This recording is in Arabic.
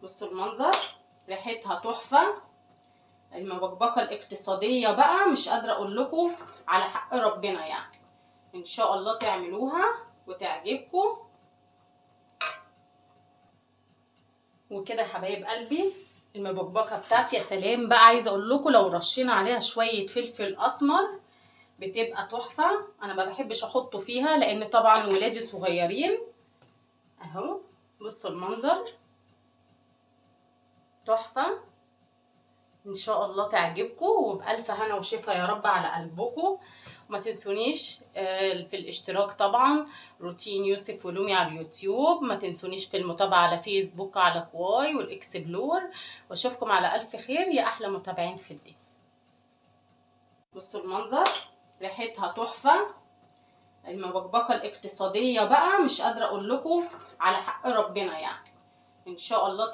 بصوا المنظر، ريحتها تحفه. المبكبكه الاقتصاديه بقى مش قادره اقول لكم، على حق ربنا يعني. ان شاء الله تعملوها وتعجبكم. وكده يا حبايب قلبي المبكبكه بتاعتي، يا سلام بقى. عايزه اقول لكم لو رشينا عليها شويه فلفل اسمر بتبقى تحفه. انا ما بحبش احطه فيها لان طبعا ولادي صغيرين. اهو بصوا المنظر تحفه. ان شاء الله تعجبكم وبألف هنا وشفا يا رب على قلبكم. وما تنسونيش في الاشتراك طبعا، روتين يوسف ولومي على اليوتيوب. ما تنسونيش في المتابعه على فيسبوك على كواي والاكسبلور. واشوفكم على الف خير يا احلى متابعين في الدنيا. بصوا المنظر، ريحتها تحفه. المبكبكه الاقتصاديه بقى مش قادره اقول لكم، على حق ربنا يعني. ان شاء الله